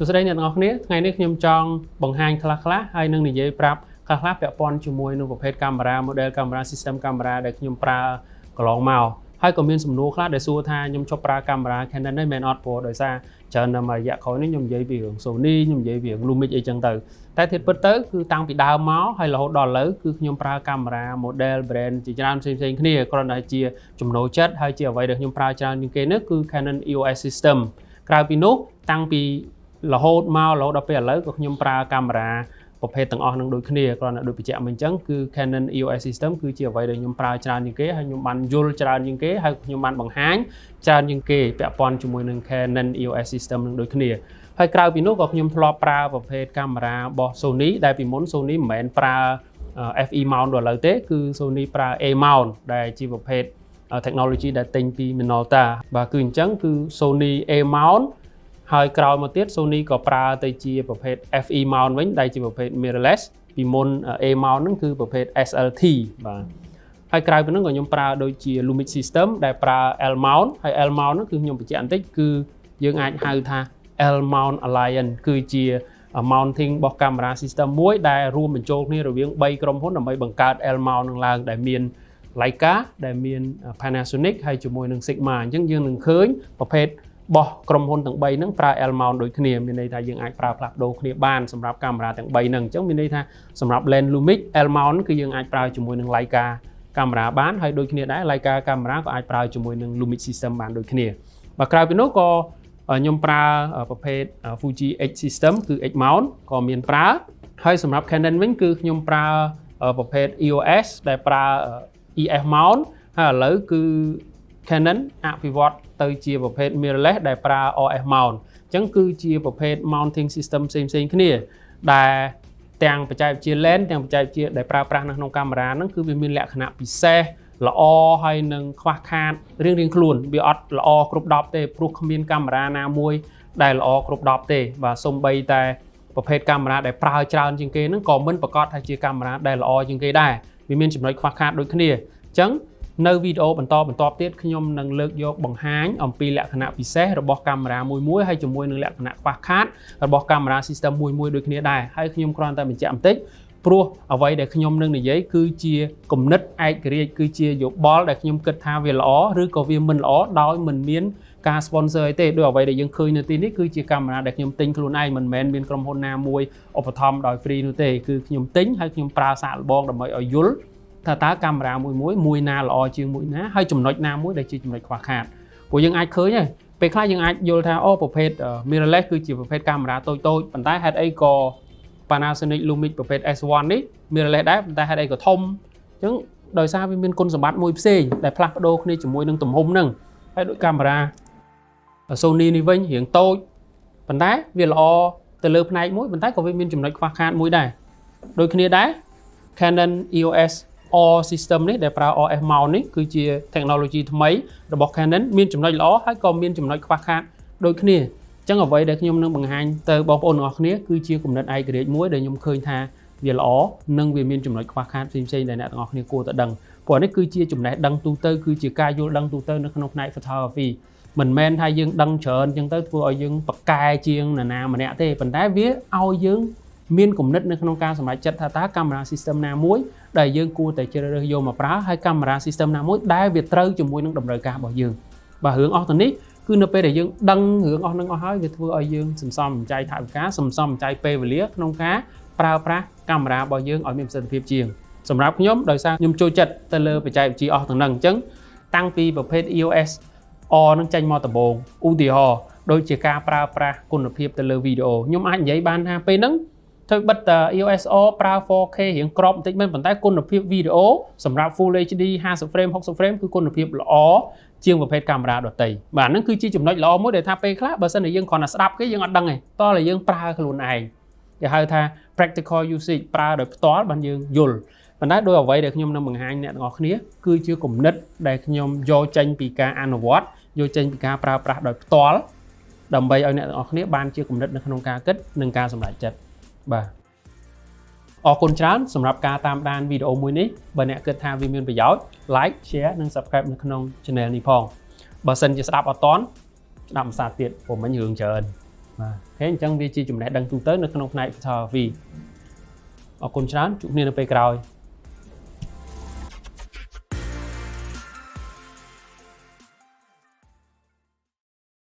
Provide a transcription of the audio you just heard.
สุดท้ายเนี่ยงอกนี้ไงนี่ខ្ញុំចង់បង្ហាញខ្លះៗហើយនឹងនិយាយប្រាប់ខ្លះៗពាក់ព័ន្ធជាមួយនឹងប្រភេទកាមេរ៉ា model កាមេរ៉ា system កាមេរ៉ាដែលខ្ញុំប្រើកន្លងមកហើយក៏មានសំណួរខ្លះដែលសួរថាខ្ញុំជប់ប្រើកាមេរ៉ា Canon នេះមែនអត់ព្រោះដោយសារច្រើនតែមួយរយៈក្រោយនេះខ្ញុំនិយាយពីរឿង Sony ខ្ញុំនិយាយពីរឿង Lumix អីចឹងទៅតែធៀបពិតទៅគឺតាំងពីដើមមកហើយរហូតដល់ឥឡូវគឺខ្ញុំប្រើកាមេរ៉ា model brand ជាច្រើនផ្សេងៗគ្នាគ្រាន់តែជាចំណូលចិត្តហើយជាអ្វីដែលខ្ញុំប្រើច្រើនជាងគេនោះគឺ Canon EOS system ក្រៅពីនោះតាំងពីរហូតដល់ពេលឥឡូវក៏ខ្ញុំប្រើកាមេរ៉ាប្រភេទទាំងអស់នឹងដូចគ្នាគ្រាន់តែដូចបញ្ជាក់មិញអញ្ចឹងគឺ Canon EOS system គឺជាអ្វីដែលខ្ញុំប្រើច្រើនជាងគេហើយខ្ញុំបានយល់ច្រើនជាងគេហើយខ្ញុំបានបង្ហាញច្រើនជាងគេពាក់ព័ន្ធជាមួយនឹង Canon EOS system នឹងដូចគ្នាហើយក្រៅពីនោះក៏ខ្ញុំធ្លាប់ប្រើប្រភេទកាមេរ៉ារបស់ Sony ដែលពីមុន Sony មិនមែនប្រើ FE mount ដល់ឥឡូវទេគឺ Sony ប្រើ A mount ដែលជាប្រភេទ technology ដែលទិញពី Minolta បាទគឺអញ្ចឹងគឺ Sony A mount ហើយក្រោយមកទៀត Sony ក៏ប្រើទៅជាប្រភេទ FE mount វិញដែលជាប្រភេទ mirrorless ពីមុន A mount ហ្នឹងគឺប្រភេទ SLT បាទហើយក្រៅពីហ្នឹងក៏ខ្ញុំប្រើដូចជា Lumix system ដែលប្រើ L mount ហើយ L mount ហ្នឹងគឺខ្ញុំបញ្ជាក់បន្តិចគឺយើងអាចហៅថា L mount alliance គឺជា mounting របស់ camera system មួយដែលរួមបញ្ចូលគ្នារវាង3ក្រុមហ៊ុនដើម្បីបង្កើត L mount នឹងឡើងដែលមាន Leica ដែលមាន Panasonic ហើយជាមួយនឹង Sigma អញ្ចឹងយើងនឹងឃើញប្រភេទបោះក្រុមហ៊ុនទាំង3ហ្នឹងប្រើ L mount ដូចគ្នាមានន័យថាយើងអាចប្រើផ្លាស់ប្ដូរគ្នាបានសម្រាប់កាមេរ៉ាទាំង3ហ្នឹងអញ្ចឹងមានន័យថាសម្រាប់ lens Lumix L mount គឺយើងអាចប្រើជាមួយនឹង Leica កាមេរ៉ាបានហើយដូចគ្នាដែរ Leica កាមេរ៉ាក៏អាចប្រើជាមួយនឹង Lumix system បានដូចគ្នាបាទក្រៅពីនោះក៏ខ្ញុំប្រើប្រភេទ Fuji X system គឺ X mount ក៏មានប្រើហើយសម្រាប់ Canon វិញគឺខ្ញុំប្រើប្រភេទ EOS ដែលប្រើ EF mount ហើយឥឡូវគឺ Canon អភិវឌ្ឍទៅជាប្រភេទ mirrorless ដែលប្រើ RF mount អញ្ចឹងគឺជាប្រភេទ mounting system ផ្សេងៗគ្នាដែលទាំងបច្ចេកវិទ្យា lens ទាំងបច្ចេកវិទ្យាដែលប្រើប្រាស់នៅក្នុងកាមេរ៉ាហ្នឹងគឺវាមានលក្ខណៈពិសេសល្អហើយនឹងខ្វះខាតរៀងៗខ្លួនវាអត់ល្អគ្រប់10ទេព្រោះគ្មានកាមេរ៉ាណាមួយដែលល្អគ្រប់10ទេបាទសូម្បីតែប្រភេទកាមេរ៉ាដែលប្រើច្រើនជាងគេហ្នឹងក៏មិនប្រកាសថាជាកាមេរ៉ាដែលល្អជាងគេដែរវាមានចំណុចខ្វះខាតដូចគ្នាអញ្ចឹងនៅវីដេអូបន្តទៀតខ្ញុំនឹងលើកយកបង្ហាញអំពីលក្ខណៈពិសេសរបស់កាមេរ៉ាមួយហើយជាមួយនឹងលក្ខណៈខ្វះខាតរបស់កាមេរ៉ា system មួយដូចគ្នាដែរហើយខ្ញុំគ្រាន់តែបញ្ជាក់បន្តិចព្រោះអ្វីដែលខ្ញុំនឹងនិយាយគឺជាគំនិតឯករាជ្យគឺជាយោបល់ដែលខ្ញុំគិតថាវាល្អឬក៏វាមិនល្អដោយមិនមានការ sponsor អីទេដោយអ្វីដែលយើងឃើញនៅទីនេះគឺជាកាមេរ៉ាដែលខ្ញុំទិញខ្លួនឯងមិនមែនមានក្រុមហ៊ុនណាមួយឧបត្ថម្ភដោយ free នោះទេគឺខ្ញុំទិញហើយខ្ញុំប្រើសាកល្បងដើម្បីឲ្យយល់ថាតើកាមេរ៉ាមួយណាល្អជាងមួយណាហើយចំណុចណាមួយដែលជាចំណុចខ្វះខាតព្រោះយើងអាចឃើញហើយពេលខ្លះយើងអាចយល់ថាអូប្រភេទ mirrorless គឺជាប្រភេទកាមេរ៉ាតូចប៉ុន្តែហេតុអីក៏ Panasonic Lumix ប្រភេទ S1 នេះ mirrorless ដែរប៉ុន្តែហេតុអីក៏ធំអញ្ចឹងដោយសារវាមានគុណសម្បត្តិមួយផ្សេងដែលផ្លាស់ប្ដូរគ្នាជាមួយនឹងទំហំហ្នឹងហើយដូចកាមេរ៉ា Sony នេះវិញរៀងតូចប៉ុន្តែវាល្អទៅលើផ្នែកមួយប៉ុន្តែក៏វាមានចំណុចខ្វះខាតមួយដែរដូចគ្នាដែរ Canon EOS R system នេះដែលប្រើ RF mount នេះគឺជា technology ថ្មីរបស់ Canon មានចំណុចល្អហើយក៏មានចំណុចខ្វះខាតដូចគ្នាអញ្ចឹងអ្វីដែលខ្ញុំនឹងបង្ហាញទៅបងប្អូនទាំងអស់គ្នាគឺជាគំនិតឯករាជ្យមួយដែលខ្ញុំឃើញថាវាល្អនិងវាមានចំណុចខ្វះខាតផ្សេងៗដែលអ្នកទាំងអស់គ្នាគួរតែដឹងព្រោះនេះគឺជាចំណេះដឹងទូទៅគឺជាការយល់ដឹងទូទៅនៅក្នុងផ្នែក photography មិនមែនថាយើងដឹងច្រើនអញ្ចឹងទៅធ្វើឲ្យយើងប្រកែជាងនរណាម្នាក់ទេប៉ុន្តែវាឲ្យយើងមានគំនិតនៅក្នុងការសម្រេចចិត្តថាតើកាមេរ៉ា system ណាមួយដែលយើងគួរតែជ្រើសរើសយកមកប្រើហើយកាមេរ៉ា system ណាមួយដែលវាត្រូវជាមួយនឹងតម្រូវការរបស់យើងបាទរឿងអស់ទៅនេះគឺនៅពេលដែលយើងដឹងរឿងអស់នឹងអស់ហើយវាធ្វើឲ្យយើងសន្សំសំចៃថវិកាសន្សំសំចៃពេលវេលាក្នុងការប្រើប្រាស់កាមេរ៉ារបស់យើងឲ្យមានប្រសិទ្ធភាពជាងសម្រាប់ខ្ញុំដោយសារខ្ញុំចូលចិត្តទៅលើបច្ចេកវិទ្យាអស់ទាំងហ្នឹងអញ្ចឹងតាំងពីប្រភេទ EOS R នឹងចេញមកដំបូងឧទាហរណ៍ដូចជាការប្រើប្រាស់គុណភាពទៅលើវីដេអូខ្ញុំអាចនិយាយបានថាពេលហ្នឹងធ្វើបិទ EOS R ប្រើ 4K រៀងក្របបន្តិចមែនប៉ុន្តែគុណភាពវីដេអូសម្រាប់ Full HD 50 frame 60 frame គឺគុណភាពល្អជាងប្រភេទកាមេរ៉ាដទៃបាទហ្នឹងគឺជាចំណុចល្អមួយដែលថាពេលខ្លះបើសិនជាយើងគ្រាន់តែស្ដាប់គេយើងអត់ដឹងទេតោះតែយើងប្រើខ្លួនឯងគេហៅថា practical usage ប្រើដោយផ្ទាល់បានយើងយល់ប៉ុន្តែដោយអ្វីដែលខ្ញុំនឹងបង្ហាញអ្នកទាំងអស់គ្នាគឺជាគំនិតដែលខ្ញុំយកចេញពីការអនុវត្តយកចេញពីការប្រើប្រាស់ដោយផ្ទាល់ដើម្បីឲ្យអ្នកទាំងអស់គ្នាបានជាគំនិតនៅក្នុងការគិតនិងការសម្រេចចិត្តបាទអរគុណច្រើនសម្រាប់ការតាមដានវីដេអូមួយនេះបើអ្នកគិតថាវាមានប្រយោជន៍ like share និង subscribe នៅក្នុង channel នេះផងបើសិនជាស្ដាប់អត់ទាន់ស្ដាប់ភាសាទៀតព្រោះមិញរឿងច្រើន thế anh chẳng vì chi chủng này đăng tung tới nó không này photography ở cùng chán chụp nên làไปក្រោយ